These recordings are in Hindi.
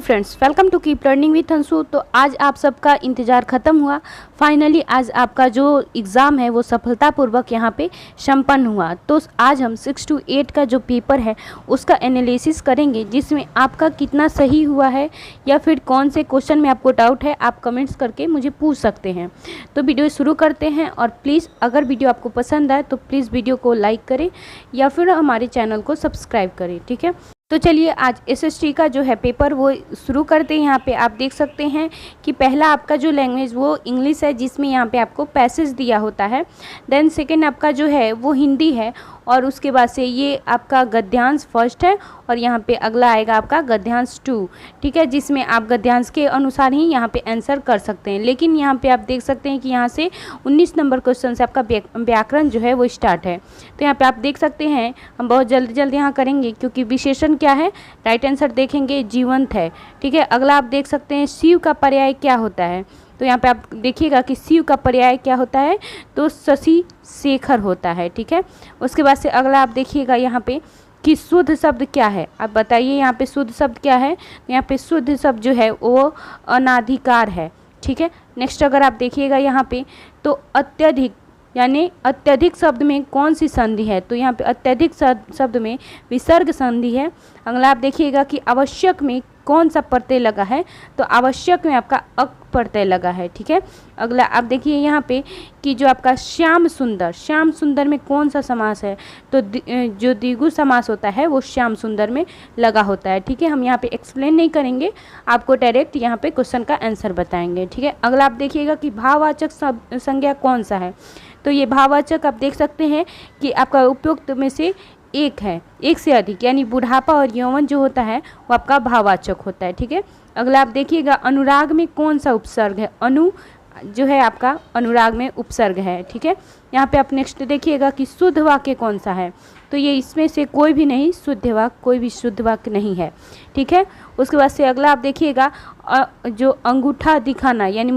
Friends, welcome to keep learning with Anshu. तो आज आप सबका इंतज़ार ख़त्म हुआ। फाइनली आज आपका जो एग्ज़ाम है वो सफलतापूर्वक यहाँ पे संपन्न हुआ। तो आज हम 6 to 8 का जो पेपर है उसका एनालिसिस करेंगे, जिसमें आपका कितना सही हुआ है या फिर कौन से क्वेश्चन में आपको डाउट है, आप कमेंट्स करके मुझे पूछ सकते हैं। तो वीडियो शुरू करते हैं, और प्लीज़ अगर वीडियो आपको पसंद आए तो प्लीज़ वीडियो को लाइक करें या फिर हमारे चैनल को सब्सक्राइब करें, ठीक है। तो चलिए आज एसएसटी का जो है पेपर वो शुरू करते हैं। यहाँ पे आप देख सकते हैं कि पहला आपका जो लैंग्वेज वो इंग्लिश है, जिसमें यहाँ पे आपको पैसेज दिया होता है। देन सेकंड आपका जो है वो हिंदी है, और उसके बाद से ये आपका गद्यांश फर्स्ट है, और यहाँ पे अगला आएगा आपका गद्यांश 2, ठीक है, जिसमें आप गद्यांश के अनुसार ही यहाँ पे आंसर कर सकते हैं। लेकिन यहाँ पे आप देख सकते हैं कि यहाँ से 19 नंबर क्वेश्चन से आपका व्याकरण जो है वो स्टार्ट है। तो यहाँ पे आप देख सकते हैं, हम बहुत जल्दी यहाँ करेंगे क्योंकि विशेषण क्या है, राइट आंसर देखेंगे जीवंत है, ठीक है। अगला आप देख सकते हैं शिव का पर्याय क्या होता है। तो यहाँ पे आप देखिएगा कि शिव का पर्याय क्या होता है, तो शशि शेखर होता है, ठीक है। उसके बाद से अगला आप देखिएगा यहाँ पे कि शुद्ध शब्द क्या है। आप बताइए यहाँ पे शुद्ध शब्द क्या है। यहाँ पे शुद्ध शब्द जो है वो अनाधिकार है, ठीक है। नेक्स्ट अगर आप देखिएगा यहाँ पे तो अत्यधिक, यानी अत्यधिक शब्द में कौन सी संधि है, तो यहाँ पे अत्यधिक शब्द में विसर्ग संधि है। अगला आप देखिएगा कि आवश्यक में कौन सा प्रत्यय लगा है, तो आवश्यक में आपका अक प्रत्यय लगा है, ठीक है। अगला आप देखिए यहाँ पे कि जो आपका श्याम सुंदर में कौन सा समास है, तो जो द्विगु समास होता है वो श्याम सुंदर में लगा होता है, ठीक है। हम यहाँ पे एक्सप्लेन नहीं करेंगे, आपको डायरेक्ट यहाँ पे क्वेश्चन का आंसर बताएंगे, ठीक है। अगला आप देखिएगा कि भाववाचक संज्ञा कौन सा है, तो ये भाववाचक आप देख सकते हैं कि आपका उपयुक्त में से एक है, एक से अधिक, यानी बुढ़ापा और यौवन जो होता है वो आपका भाववाचक होता है, ठीक है। अगला आप देखिएगा अनुराग में कौन सा उपसर्ग है, अनु जो है आपका अनुराग में उपसर्ग है, ठीक है। यहाँ पे आप नेक्स्ट देखिएगा कि शुद्ध वाक्य कौन सा है, तो ये इसमें से कोई भी नहीं, शुद्ध वाक्य कोई भी शुद्ध वाक्य नहीं है, ठीक है। उसके बाद से अगला आप देखिएगा जो अंगूठा दिखाना, यानी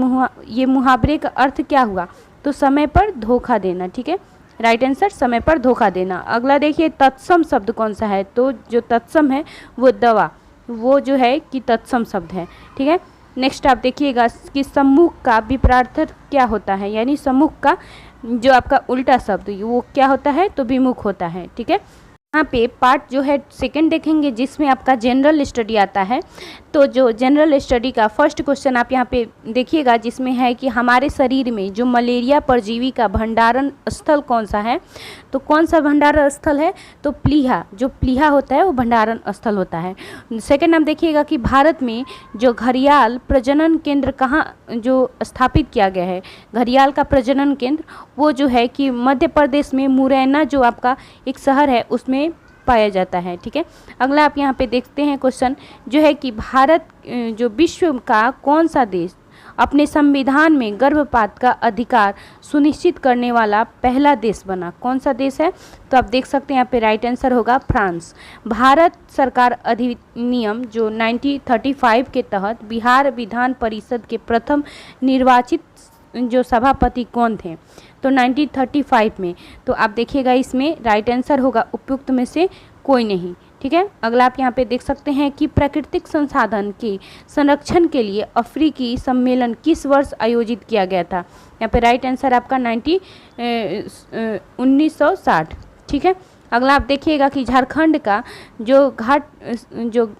ये मुहावरे का अर्थ क्या हुआ, तो समय पर धोखा देना, ठीक है। राइट आंसर समय पर धोखा देना। अगला देखिए तत्सम शब्द कौन सा है, तो जो तत्सम है वो दवा, वो जो है कि तत्सम शब्द है, ठीक है। नेक्स्ट आप देखिएगा कि सम्मुख का विपरीतार्थ क्या होता है, यानी सम्मुख का जो आपका उल्टा शब्द वो क्या होता है, तो विमुख होता है, ठीक है। यहाँ पे पार्ट जो है सेकंड देखेंगे, जिसमें आपका जनरल स्टडी आता है। तो जो जनरल स्टडी का फर्स्ट क्वेश्चन आप यहाँ पे देखिएगा, जिसमें है कि हमारे शरीर में जो मलेरिया परजीवी का भंडारण स्थल कौन सा है, तो कौन सा भंडारण स्थल है, तो प्लीहा, जो प्लीहा होता है वो भंडारण स्थल होता है। सेकंड हम देखिएगा कि भारत में जो घड़ियाल प्रजनन केंद्र कहाँ जो स्थापित किया गया है, घड़ियाल का प्रजनन केंद्र वो जो है कि मध्य प्रदेश में मुरैना जो आपका एक शहर है उसमें पाया जाता है, ठीक है। अगला आप यहाँ पे देखते हैं क्वेश्चन जो है कि भारत जो विश्व का कौन सा देश अपने संविधान में गर्भपात का अधिकार सुनिश्चित करने वाला पहला देश बना, कौन सा देश है, तो आप देख सकते हैं यहाँ पे राइट आंसर होगा फ्रांस। भारत सरकार अधिनियम जो 1935 के तहत बिहार विधान परिषद के प्रथम निर्वाचित जो सभापति कौन थे, तो 1935 में। तो आप देखिएगा इसमें राइट आंसर होगा उपयुक्त में से कोई नहीं, ठीक है। अगला आप यहाँ पे देख सकते हैं कि प्राकृतिक संसाधन के संरक्षण के लिए अफ्रीकी सम्मेलन किस वर्ष आयोजित किया गया था, यहाँ पे राइट आंसर आपका 1960, ठीक है। अगला आप देखिएगा कि झारखंड का जो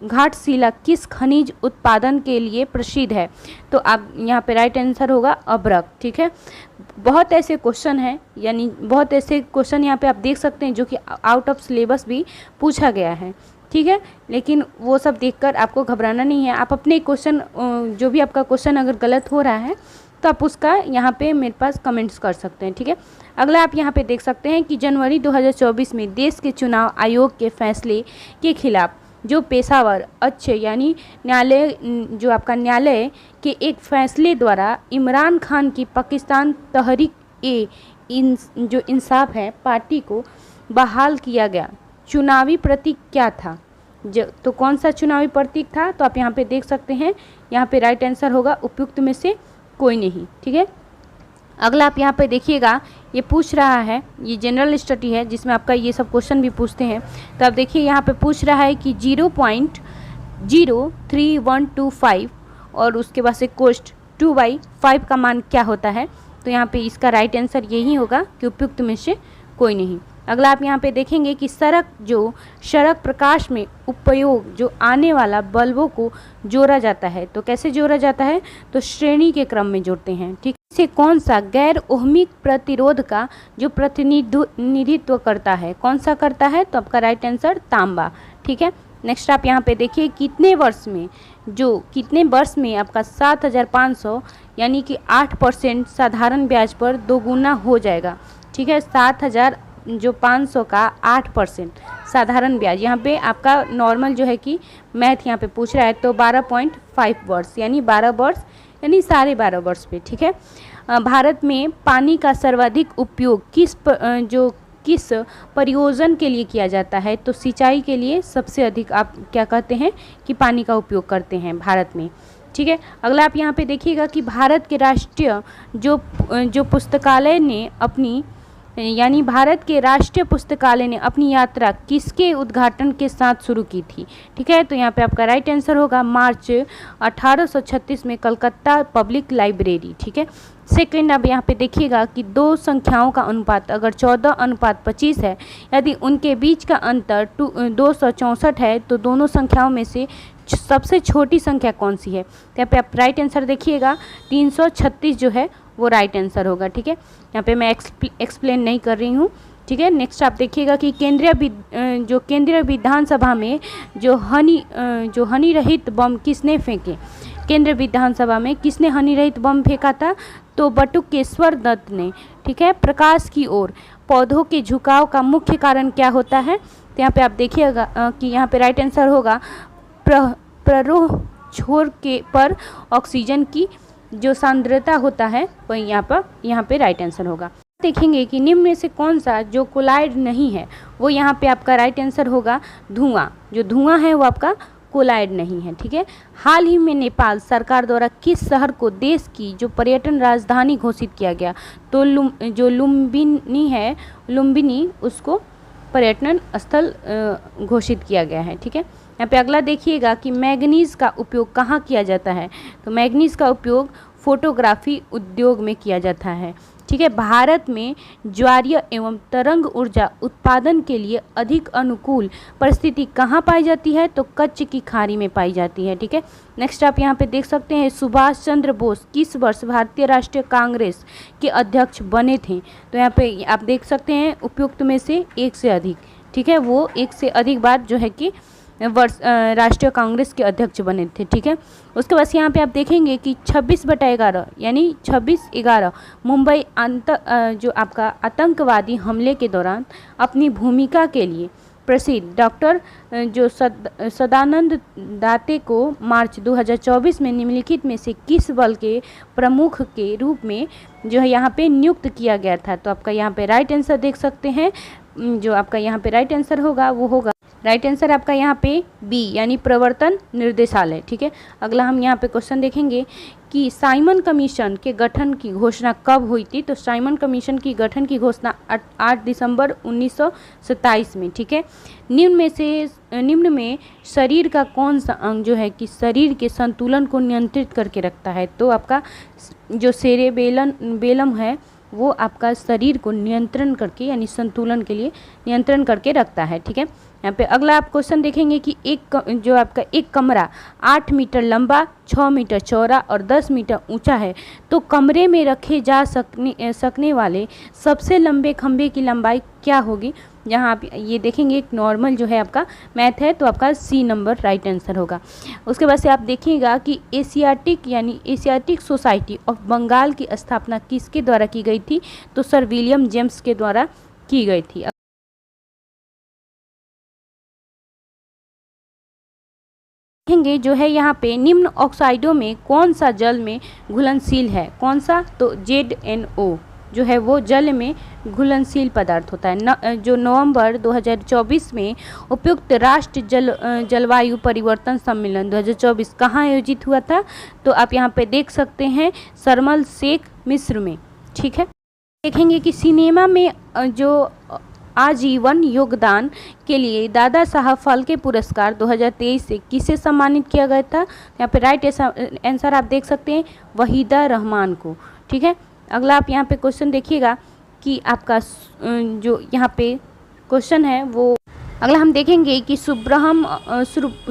घाटशिला किस खनिज उत्पादन के लिए प्रसिद्ध है, तो आप यहाँ पे राइट आंसर होगा अभ्रक, ठीक है। बहुत ऐसे क्वेश्चन हैं, यानी बहुत ऐसे क्वेश्चन यहाँ पे आप देख सकते हैं जो कि आउट ऑफ सिलेबस भी पूछा गया है, ठीक है। लेकिन वो सब देखकर आपको घबराना नहीं है। आप अपने क्वेश्चन जो भी आपका क्वेश्चन अगर गलत हो रहा है तो आप उसका यहाँ पे मेरे पास कमेंट्स कर सकते हैं, ठीक है। अगला आप यहाँ पे देख सकते हैं कि जनवरी 2024 में देश के चुनाव आयोग के फैसले के खिलाफ जो पेशावर अच्छे, यानी न्यायालय जो आपका न्यायालय के एक फैसले द्वारा इमरान खान की पाकिस्तान तहरीक जो इंसाफ है पार्टी को बहाल किया गया, चुनावी प्रतीक क्या था, तो कौन सा चुनावी प्रतीक था, तो आप यहाँ पे देख सकते हैं, यहाँ पे राइट आंसर होगा उपयुक्त में से कोई नहीं, ठीक है। अगला आप यहाँ पे देखिएगा, ये पूछ रहा है, ये जनरल स्टडी है जिसमें आपका ये सब क्वेश्चन भी पूछते हैं। तो आप देखिए यहाँ पे पूछ रहा है कि 03125 और उसके बाद से कोष्ठ 2/5 का मान क्या होता है। तो यहाँ पे इसका राइट आंसर यही होगा कि उपयुक्त में से कोई नहीं। अगला आप यहाँ पे देखेंगे कि सड़क प्रकाश में उपयोग जो आने वाला बल्बों को जोड़ा जाता है। तो कैसे जोड़ा जाता है, तो श्रेणी के क्रम में जोड़ते हैं। ठीक, से कौन सा गैर ओहमिक प्रतिरोध का जो प्रतिनिधित्व करता है, कौन सा करता है, तो आपका राइट आंसर तांबा। ठीक है, नेक्स्ट आप यहाँ पे देखिए कितने वर्ष में आपका 7,500 यानी कि 8% साधारण ब्याज पर दोगुना हो जाएगा। ठीक है, 7,500 का 8% साधारण ब्याज, यहाँ पे आपका नॉर्मल जो है कि मैथ यहाँ पे पूछ रहा है, तो 12.5 वर्ष यानी 12 वर्ष यानी 12.5 वर्ष पे। ठीक है, भारत में पानी का सर्वाधिक उपयोग किस प्रयोजन के लिए किया जाता है, तो सिंचाई के लिए सबसे अधिक आप क्या कहते हैं कि पानी का उपयोग करते हैं भारत में। ठीक है, अगला आप यहाँ पे देखिएगा कि भारत के राष्ट्रीय जो पुस्तकालय ने अपनी यात्रा किसके उद्घाटन के साथ शुरू की थी। ठीक है, तो यहाँ पे आपका राइट आंसर होगा मार्च 1836 में कलकत्ता पब्लिक लाइब्रेरी। ठीक है, सेकंड आप यहाँ पे देखिएगा कि दो संख्याओं का अनुपात अगर 14:25 है, यदि उनके बीच का अंतर 264 है, तो दोनों संख्याओं में से सबसे छोटी संख्या कौन सी है। तो यहाँ पे आप राइट आंसर देखिएगा 336 जो है वो राइट आंसर होगा। ठीक है, यहाँ पे मैं एक्सप्लेन नहीं कर रही हूँ। ठीक है, नेक्स्ट आप देखिएगा कि केंद्रीय विधानसभा में जो हनी रहित बम किसने फेंके। केंद्रीय विधानसभा में किसने हनी रहित बम फेंका था, तो बटुकेश्वर दत्त ने। ठीक है, प्रकाश की ओर पौधों के झुकाव का मुख्य कारण क्या होता है, तो यहाँ पे आप देखिएगा कि यहाँ पे राइट आंसर होगा प्ररोह छोर के पर ऑक्सीजन की जो सांद्रता होता है वही यहाँ पे राइट आंसर होगा। देखेंगे कि निम्न में से कौन सा जो कोलाइड नहीं है, वो यहाँ पे आपका राइट आंसर होगा धुआं। जो धुआं है वो आपका कोलाइड नहीं है। ठीक है, हाल ही में नेपाल सरकार द्वारा किस शहर को देश की जो पर्यटन राजधानी घोषित किया गया, तो जो लुम्बिनी उसको पर्यटन स्थल घोषित किया गया है। ठीक है, यहाँ पे अगला देखिएगा कि मैग्नीज का उपयोग कहाँ किया जाता है, तो मैग्नीज का उपयोग फोटोग्राफी उद्योग में किया जाता है। ठीक है, भारत में ज्वारीय एवं तरंग ऊर्जा उत्पादन के लिए अधिक अनुकूल परिस्थिति कहाँ पाई जाती है, तो कच्छ की खाड़ी में पाई जाती है। ठीक है, नेक्स्ट आप यहाँ पे देख सकते हैं सुभाष चंद्र बोस किस वर्ष भारतीय राष्ट्रीय कांग्रेस के अध्यक्ष बने थे, तो यहाँ पे आप देख सकते हैं उपयुक्त में से एक से अधिक। ठीक है, वो एक से अधिक बार जो है कि राष्ट्रीय कांग्रेस के अध्यक्ष बने थे। ठीक है, उसके बाद यहाँ पे आप देखेंगे कि 26/11 यानी 26/11 मुंबई जो आपका आतंकवादी हमले के दौरान अपनी भूमिका के लिए प्रसिद्ध डॉक्टर जो सदानंद दाते को मार्च 2024 में निम्नलिखित में से किस बल के प्रमुख के रूप में जो है यहाँ पे नियुक्त किया गया था, तो आपका यहाँ पे राइट आंसर देख सकते हैं। जो आपका यहाँ पे राइट आंसर होगा वो होगा राइट आंसर आपका यहाँ पे बी यानी प्रवर्तन निर्देशालय। ठीक है, अगला हम यहाँ पे क्वेश्चन देखेंगे कि साइमन कमीशन के गठन की घोषणा कब हुई थी, तो साइमन कमीशन की गठन की घोषणा 8 दिसंबर 1927 में। ठीक है, निम्न में शरीर का कौन सा अंग जो है कि शरीर के संतुलन को नियंत्रित करके रखता है, तो आपका जो सेरेबेलम है वो आपका शरीर को नियंत्रण करके यानी संतुलन के लिए नियंत्रण करके रखता है। ठीक है, यहाँ पे अगला आप क्वेश्चन देखेंगे कि एक कमरा 8 मीटर लंबा, 6 मीटर चौड़ा और 10 मीटर ऊंचा है, तो कमरे में रखे जा सकने वाले सबसे लंबे खंभे की लंबाई क्या होगी। जहाँ आप ये देखेंगे एक नॉर्मल जो है आपका मैथ है, तो आपका सी नंबर राइट आंसर होगा। उसके बाद से आप देखिएगा कि एशियाटिक सोसाइटी ऑफ बंगाल की स्थापना किसके द्वारा की गई थी, तो सर विलियम जेम्स के द्वारा की गई थी। देखेंगे जो है यहाँ पे निम्न ऑक्साइडों में कौन सा जल में घुलनशील है, कौन सा, तो ZNO जो है वो जल में घुलनशील पदार्थ होता है। जो नवंबर 2024 में उपयुक्त राष्ट्र जलवायु परिवर्तन सम्मेलन 2024 कहाँ आयोजित हुआ था, तो आप यहाँ पे देख सकते हैं शर्म शेख मिस्र में। ठीक है, देखेंगे कि सिनेमा में जो आजीवन योगदान के लिए दादा साहब फाल्के पुरस्कार 2023 से किसे सम्मानित किया गया था? यहाँ पे राइट आंसर आप देख सकते हैं वहीदा रहमान को। ठीक है, अगला आप यहाँ पे क्वेश्चन देखिएगा कि आपका जो यहाँ पे क्वेश्चन है वो अगला हम देखेंगे कि सुब्रह्मण्यन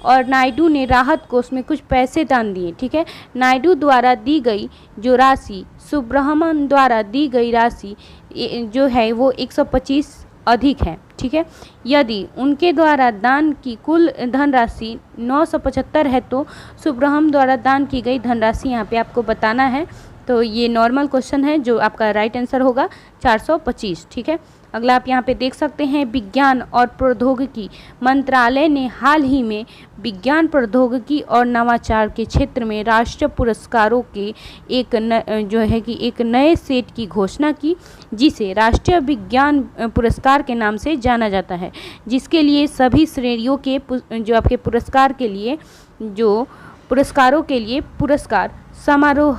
और नायडू ने राहत कोष में कुछ पैसे दान दिए। ठीक है, नायडू द्वारा दी गई जो राशि, सुब्रह्मण्यन द्वारा दी गई राशि जो है वो 125 अधिक है। ठीक है, यदि उनके द्वारा दान की कुल धनराशि 975 है तो सुब्रह्मण्यन द्वारा दान की गई धनराशि यहाँ पे आपको बताना है। तो ये नॉर्मल क्वेश्चन है, जो आपका राइट आंसर होगा 425। ठीक है, अगला आप यहाँ पे देख सकते हैं विज्ञान और प्रौद्योगिकी मंत्रालय ने हाल ही में विज्ञान प्रौद्योगिकी और नवाचार के क्षेत्र में राष्ट्रीय पुरस्कारों के एक नए सेट की घोषणा की, जिसे राष्ट्रीय विज्ञान पुरस्कार के नाम से जाना जाता है, जिसके लिए सभी श्रेणियों के जो आपके पुरस्कारों के लिए पुरस्कार समारोह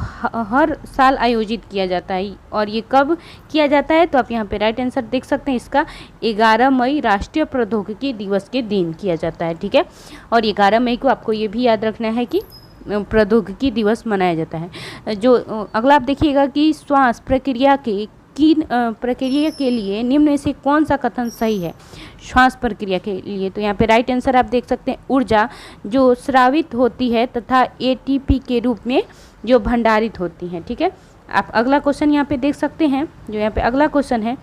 हर साल आयोजित किया जाता है। और ये कब किया जाता है? तो आप यहाँ पे राइट आंसर देख सकते हैं, इसका 11 मई राष्ट्रीय प्रौद्योगिकी दिवस के दिन किया जाता है। ठीक है, और 11 मई को आपको ये भी याद रखना है कि प्रौद्योगिकी दिवस मनाया जाता है। जो अगला आप देखिएगा कि श्वास प्रक्रिया के लिए निम्न में से कौन सा कथन सही है? श्वास प्रक्रिया के लिए, तो यहाँ पे राइट आंसर आप देख सकते हैं ऊर्जा जो स्रावित होती है तथा एटीपी के रूप में जो भंडारित होती है। ठीक है, आप अगला क्वेश्चन यहाँ पे देख सकते हैं, जो यहाँ पे अगला क्वेश्चन है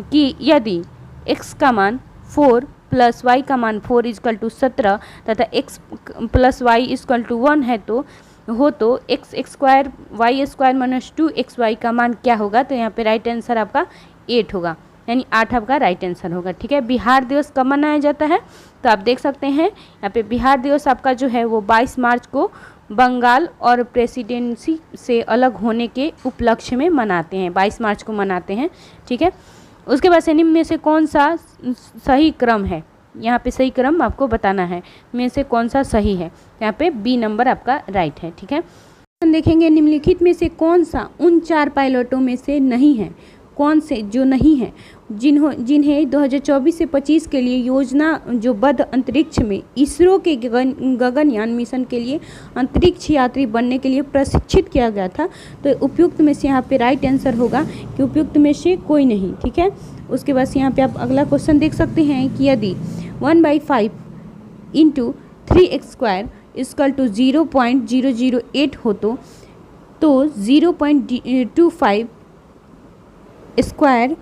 कि यदि x का मान 4 प्लस y का मान 4 इजकल टू 17 तथा x plus y equal to 1 है तो x square y square minus 2xy का मान क्या होगा? तो यहाँ पे राइट आंसर आपका 8 होगा, यानी 8 आपका राइट आंसर होगा। ठीक है, बिहार दिवस कब मनाया जाता है? तो आप देख सकते हैं यहाँ पे बिहार दिवस आपका जो है वो 22 मार्च को बंगाल और प्रेसिडेंसी से अलग होने के उपलक्ष्य में मनाते हैं, 22 मार्च को मनाते हैं। ठीक है, उसके बाद निम्न में से कौन सा सही क्रम है? यहाँ पे सही क्रम आपको बताना है, में से कौन सा सही है? यहाँ पे बी नंबर आपका राइट है। ठीक है, देखेंगे निम्नलिखित में से कौन सा उन 4 पायलटों में से नहीं है, कौन से जो नहीं है जिन्हें 2024 से 25 के लिए योजना जो बद्ध अंतरिक्ष में इसरो के गगनयान मिशन के लिए अंतरिक्ष यात्री बनने के लिए प्रशिक्षित किया गया था। तो उपयुक्त में से यहाँ पे राइट आंसर होगा कि उपयुक्त में से कोई नहीं। ठीक है, उसके बाद यहाँ पे आप अगला क्वेश्चन देख सकते हैं कि यदि 1/5 into 3x square equal to 0.008 हो तो 0.25 स्क्वायर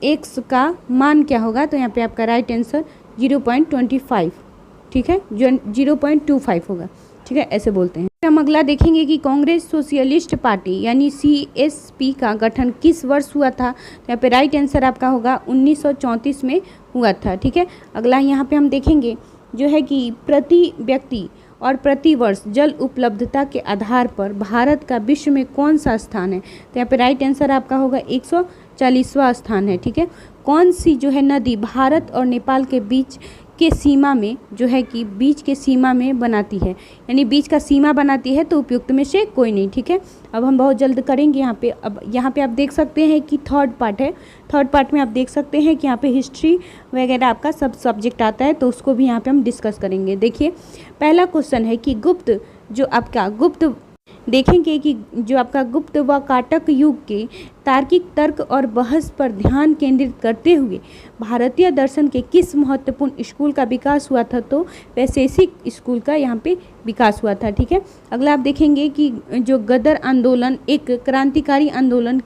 x का मान क्या होगा? तो यहाँ पे आपका राइट आंसर 0.25। ठीक है, 0.25 होगा। ठीक है, ऐसे बोलते हैं। हम अगला देखेंगे कि कांग्रेस सोशलिस्ट पार्टी यानी CSP का गठन किस वर्ष हुआ था? तो यहाँ पे राइट आंसर आपका होगा 1934 में हुआ था। ठीक है, अगला यहाँ पे हम देखेंगे जो है कि प्रति व्यक्ति और प्रति वर्ष जल उपलब्धता के आधार पर भारत का विश्व में कौन सा स्थान है? तो यहाँ पे राइट आंसर आपका होगा 140वां स्थान है। ठीक है, कौन सी जो है नदी भारत और नेपाल के बीच के सीमा में जो है कि बीच के सीमा में बनाती है, यानी बीच का सीमा बनाती है? तो उपयुक्त में से कोई नहीं। ठीक है, अब हम बहुत जल्द करेंगे यहाँ पे। अब यहाँ पे आप देख सकते हैं कि थर्ड पार्ट है, थर्ड पार्ट में आप देख सकते हैं कि यहाँ पे हिस्ट्री वगैरह आपका सब सब्जेक्ट आता है, तो उसको भी यहाँ पे हम डिस्कस करेंगे। देखिए, पहला क्वेश्चन है कि गुप्त देखेंगे कि जो आपका गुप्त व काटक युग के तार्किक तर्क और बहस पर ध्यान केंद्रित करते हुए भारतीय दर्शन के किस महत्वपूर्ण स्कूल का विकास हुआ था? तो वैशेषिक स्कूल का यहाँ पे विकास हुआ था। ठीक है, अगला आप देखेंगे कि जो गदर आंदोलन एक क्रांतिकारी आंदोलन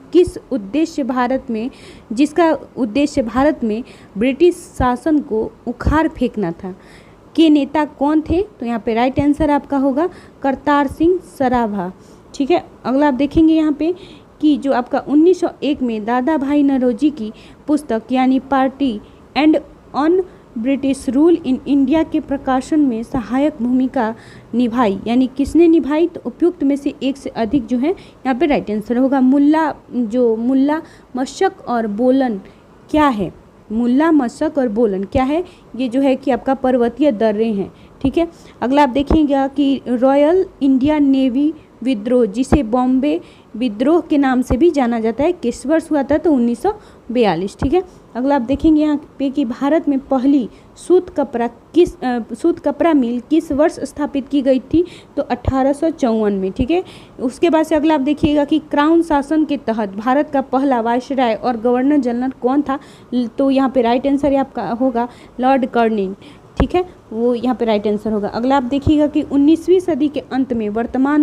जिसका उद्देश्य भारत में ब्रिटिश शासन को उखाड़ फेंकना था, के नेता कौन थे? तो यहाँ पे राइट आंसर आपका होगा करतार सिंह सराभा। ठीक है, अगला आप देखेंगे यहाँ पे कि जो आपका 1901 में दादा भाई नौरोजी की पुस्तक यानी party and on British rule in India के प्रकाशन में सहायक भूमिका निभाई, यानी किसने निभाई? तो उपयुक्त में से एक से अधिक जो है यहाँ पे राइट आंसर होगा मुल्ला मशक और बोलन क्या है? मुल्ला मशक और बोलन क्या है? ये जो है कि आपका पर्वतीय दर्रे हैं। ठीक है, अगला आप देखेंगे कि रॉयल इंडियन नेवी विद्रोह, जिसे बॉम्बे विद्रोह के नाम से भी जाना जाता है, किस वर्ष हुआ था? तो 1942। ठीक है। अगला आप देखेंगे यहाँ पे कि भारत में पहली सूत कपड़ा मिल किस वर्ष स्थापित की गई थी? तो 1854 में। ठीक है। उसके बाद से अगला आप देखिएगा कि क्राउन शासन के तहत भारत का पहला वायसराय और गवर्नर जनरल कौन था? तो यहाँ पे राइट आंसर आपका होगा लॉर्ड कर्निंग। ठीक है, वो यहाँ पे राइट आंसर होगा। अगला आप देखिएगा कि 19वीं सदी के अंत में वर्तमान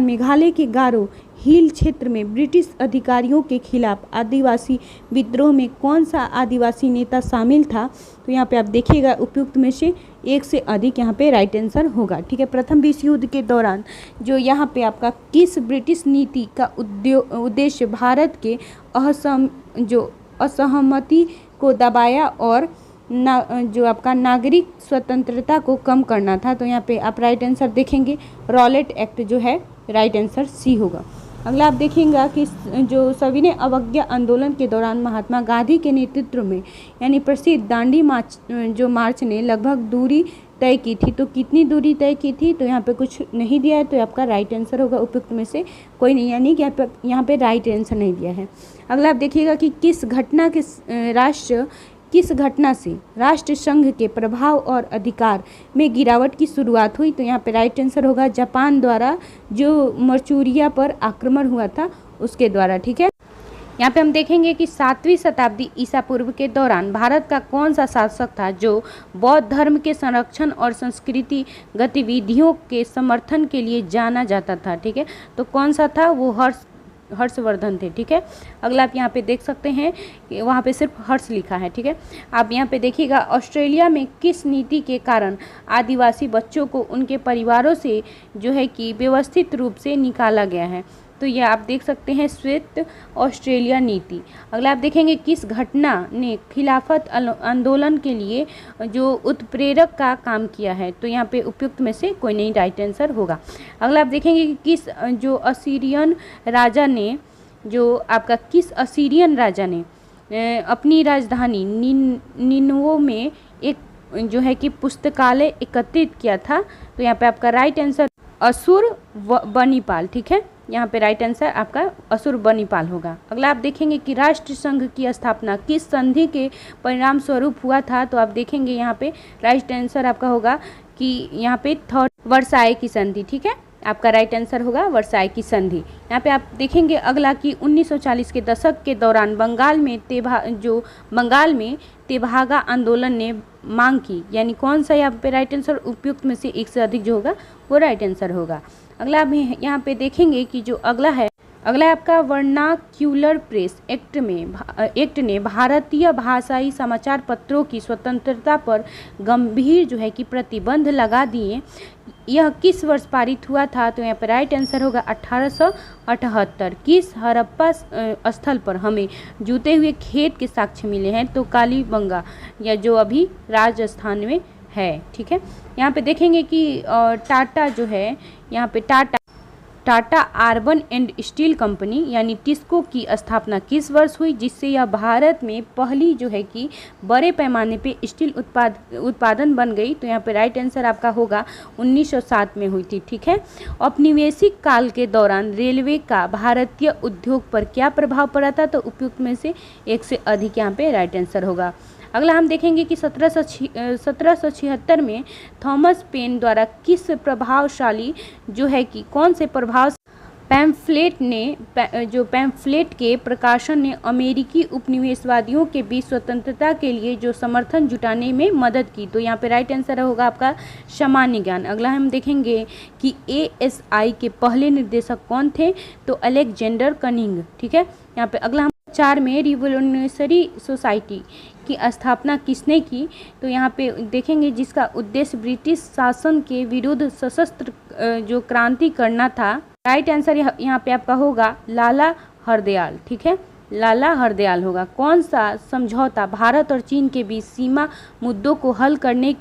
मेघालय के गारो हिल क्षेत्र में ब्रिटिश अधिकारियों के खिलाफ आदिवासी विद्रोह में कौन सा आदिवासी नेता शामिल था? तो यहाँ पे आप देखिएगा उपयुक्त में से एक से अधिक यहाँ पे राइट आंसर होगा। ठीक है। प्रथम विश्व युद्ध के दौरान जो यहाँ पे आपका किस ब्रिटिश नीति का उद्देश्य भारत के असहमति को दबाया और जो आपका नागरिक स्वतंत्रता को कम करना था? तो यहाँ पे आप राइट आंसर देखेंगे रॉलेट एक्ट जो है राइट आंसर सी होगा। अगला आप देखेंगे कि जो सविनय अवज्ञा आंदोलन के दौरान महात्मा गांधी के नेतृत्व में यानी प्रसिद्ध दांडी मार्च ने लगभग दूरी तय की थी। तो कितनी दूरी तय की थी? तो यहाँ पे कुछ नहीं दिया है, तो आपका राइट आंसर होगा उपयुक्त में से कोई नहीं, यानी कि यहाँ पे राइट आंसर नहीं दिया है। अगला आप देखिएगा कि किस घटना से राष्ट्र संघ के प्रभाव और अधिकार में गिरावट की शुरुआत हुई? तो यहाँ पे राइट आंसर होगा जापान द्वारा जो मर्चूरिया पर आक्रमण हुआ था उसके द्वारा। ठीक है। यहाँ पे हम देखेंगे कि 7वीं शताब्दी ईसा पूर्व के दौरान भारत का कौन सा शासक था जो बौद्ध धर्म के संरक्षण और संस्कृति गतिविधियों के समर्थन के लिए जाना जाता था? ठीक है, तो कौन सा था? वो हर्षवर्धन थे। ठीक है। अगला आप यहाँ पे देख सकते हैं कि वहाँ पे सिर्फ हर्ष लिखा है। ठीक है। आप यहाँ पे देखिएगा ऑस्ट्रेलिया में किस नीति के कारण आदिवासी बच्चों को उनके परिवारों से जो है कि व्यवस्थित रूप से निकाला गया है? तो ये आप देख सकते हैं श्वेत ऑस्ट्रेलिया नीति। अगला आप देखेंगे किस घटना ने खिलाफत आंदोलन के लिए जो उत्प्रेरक का काम किया है? तो यहाँ पे उपयुक्त में से कोई नहीं राइट आंसर होगा। अगला आप देखेंगे कि किस असीरियन राजा ने अपनी राजधानी निनवो में एक जो है कि पुस्तकालय एकत्रित किया था? तो यहाँ पे आपका राइट आंसर अशुरबनिपाल। ठीक है, यहाँ पे राइट आंसर आपका अशुरबनिपाल होगा। अगला आप देखेंगे कि राष्ट्र संघ की स्थापना किस संधि के परिणाम स्वरूप हुआ था? तो आप देखेंगे यहाँ पे राइट आंसर आपका होगा कि यहाँ पे वर्साई की संधि। ठीक है, आपका राइट आंसर होगा वर्साई की संधि। यहाँ पे आप देखेंगे अगला कि 1940 के दशक के दौरान बंगाल में तेभागा आंदोलन ने मांग की, यानी कौन सा यहाँ पे राइट आंसर उपयुक्त में से एक से अधिक जो होगा वो राइट आंसर होगा। अगला आप यहाँ पे देखेंगे कि जो अगला है आपका वर्नाक्यूलर प्रेस एक्ट ने भारतीय भाषाई समाचार पत्रों की स्वतंत्रता पर गंभीर जो है कि प्रतिबंध लगा दिए। यह किस वर्ष पारित हुआ था? तो यहाँ पर राइट आंसर होगा 1878। किस हड़प्पा स्थल पर हमें जूते हुए खेत के साक्ष्य मिले हैं? तो कालीबंगा, या जो अभी राजस्थान में है। ठीक है, यहाँ पे देखेंगे कि टाटा जो है यहाँ पे Tata urban and steel company यानी टिस्को की स्थापना किस वर्ष हुई, जिससे यह भारत में पहली जो है कि बड़े पैमाने पे स्टील उत्पादन बन गई? तो यहाँ पे राइट आंसर आपका होगा 1907 में हुई थी। ठीक है। औपनिवेशिक काल के दौरान रेलवे का भारतीय उद्योग पर क्या प्रभाव पड़ा था? तो उपयुक्त में से एक से अधिक यहाँ पे राइट आंसर होगा। अगला हम देखेंगे कि 1776 में थॉमस पेन द्वारा किस प्रभावशाली जो है कि कौन से पैम्फलेट के प्रकाशन ने अमेरिकी उपनिवेशवादियों के बीच स्वतंत्रता के लिए जो समर्थन जुटाने में मदद की? तो यहाँ पे राइट आंसर होगा आपका सामान्य ज्ञान। अगला हम देखेंगे कि ASI के पहले निर्देशक कौन थे? तो अलेक्जेंडर कनिंग। ठीक है। यहाँ पे अगला 4 में रिवोल्यूशनरी सोसाइटी की स्थापना किसने की? तो यहाँ पे देखेंगे जिसका उद्देश्य ब्रिटिश शासन के विरुद्ध सशस्त्र जो क्रांति करना था। राइट आंसर यहाँ पे आपका होगा लाला हरदयाल। ठीक है, लाला हरदयाल होगा। कौन सा समझौता भारत और चीन के बीच सीमा मुद्दों को हल करने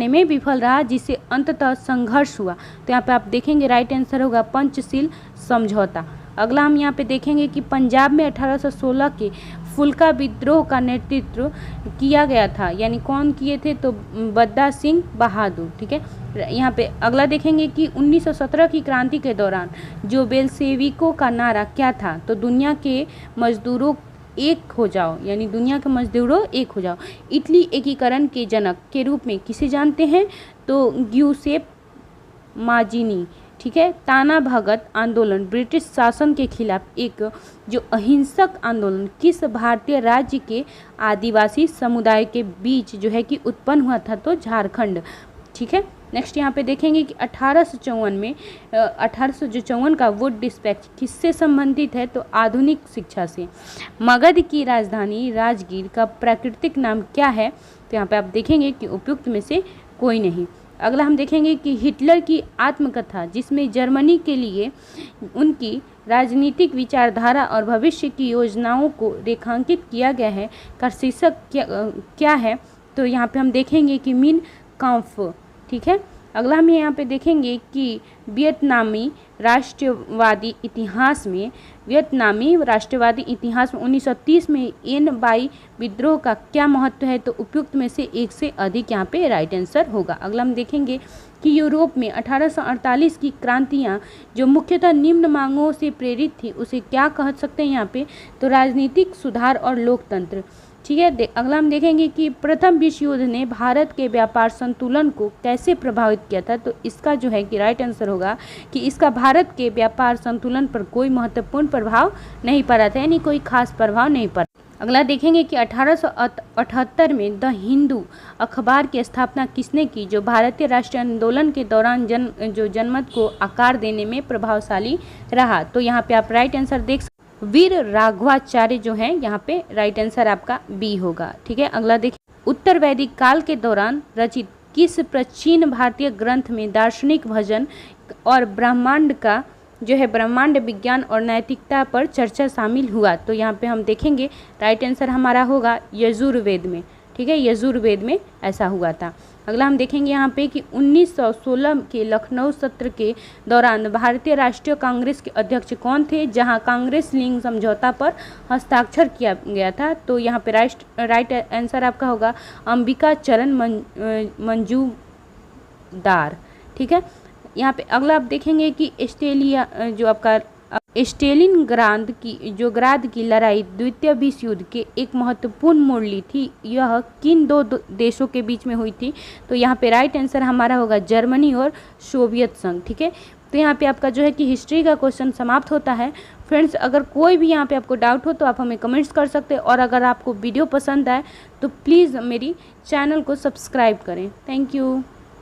में विफल रहा जिससे अंततः संघर्ष हुआ? तो यहाँ पे आप देखेंगे राइट आंसर होगा पंचशील समझौता। अगला हम यहाँ पे देखेंगे कि पंजाब में 1816 के फुल्का विद्रोह का नेतृत्व किया गया था, यानी कौन किए थे, तो बद्दा सिंह बहादुर। ठीक है, यहाँ पे अगला देखेंगे कि 1917 की क्रांति के दौरान जो बेल्शेविकों का नारा क्या था, तो दुनिया के मजदूरों एक हो जाओ, यानी दुनिया के मजदूरों एक हो जाओ। इटली एकीकरण के जनक के रूप में किसे जानते हैं, तो ग्यूसेप माजिनी। ठीक है, ताना भगत आंदोलन ब्रिटिश शासन के खिलाफ एक जो अहिंसक आंदोलन किस भारतीय राज्य के आदिवासी समुदाय के बीच जो है कि उत्पन्न हुआ था, तो झारखंड। ठीक है, नेक्स्ट यहाँ पे देखेंगे कि 1854 में 1854 का वुड डिस्पैच किससे संबंधित है, तो आधुनिक शिक्षा से। मगध की राजधानी राजगीर का प्राकृतिक नाम क्या है, तो यहाँ पे आप देखेंगे कि उपयुक्त में से कोई नहीं। अगला हम देखेंगे कि हिटलर की आत्मकथा जिसमें जर्मनी के लिए उनकी राजनीतिक विचारधारा और भविष्य की योजनाओं को रेखांकित किया गया है का शीर्षक क्या है, तो यहाँ पे हम देखेंगे कि मीन काम्फ। ठीक है, अगला हम यहाँ पे देखेंगे कि वियतनामी राष्ट्रवादी इतिहास में 1930 में एन बाई विद्रोह का क्या महत्व है, तो उपयुक्त में से एक से अधिक यहाँ पे राइट आंसर होगा। अगला हम देखेंगे कि यूरोप में 1848 की क्रांतियाँ जो मुख्यतः निम्न मांगों से प्रेरित थी उसे क्या कह सकते हैं यहाँ पे, तो राजनीतिक सुधार और लोकतंत्र। ठीक है, अगला हम देखेंगे कि प्रथम विश्व युद्ध ने भारत के व्यापार संतुलन को कैसे प्रभावित किया था, तो इसका जो है कि राइट आंसर होगा कि इसका भारत के व्यापार संतुलन पर कोई महत्वपूर्ण प्रभाव नहीं पड़ा था, यानी कोई खास प्रभाव नहीं पड़ा। अगला देखेंगे कि 1878 में द हिंदू अखबार की स्थापना किसने की, जो भारतीय राष्ट्रीय आंदोलन के दौरान जनमत को आकार देने में प्रभावशाली रहा, तो यहाँ पे आप राइट आंसर देख सकते। वीर राघवाचार्य जो है यहाँ पे राइट आंसर आपका बी होगा। ठीक है, अगला देखिए, उत्तर वैदिक काल के दौरान रचित किस प्राचीन भारतीय ग्रंथ में दार्शनिक भजन और ब्रह्मांड का जो है ब्रह्मांड विज्ञान और नैतिकता पर चर्चा शामिल हुआ, तो यहाँ पे हम देखेंगे राइट आंसर हमारा होगा यजुर्वेद में। ठीक है, यजुर्वेद में ऐसा हुआ था। अगला हम देखेंगे यहाँ पे कि 1916 के लखनऊ सत्र के दौरान भारतीय राष्ट्रीय कांग्रेस के अध्यक्ष कौन थे, जहाँ कांग्रेस लिंग समझौता पर हस्ताक्षर किया गया था, तो यहाँ पे राइट आंसर आपका होगा अंबिका चरण मंजूदार। ठीक है, यहाँ पे अगला आप देखेंगे कि स्टेलिनग्राद की लड़ाई द्वितीय विश्व युद्ध के एक महत्वपूर्ण मोड़ ली थी, यह किन दो देशों के बीच में हुई थी, तो यहाँ पे राइट आंसर हमारा होगा जर्मनी और सोवियत संघ। ठीक है, तो यहाँ पे आपका जो है कि हिस्ट्री का क्वेश्चन समाप्त होता है। फ्रेंड्स, अगर कोई भी यहाँ पे आपको डाउट हो तो आप हमें कमेंट्स कर सकते हैं, और अगर आपको वीडियो पसंद आए तो प्लीज़ मेरी चैनल को सब्सक्राइब करें। Thank you.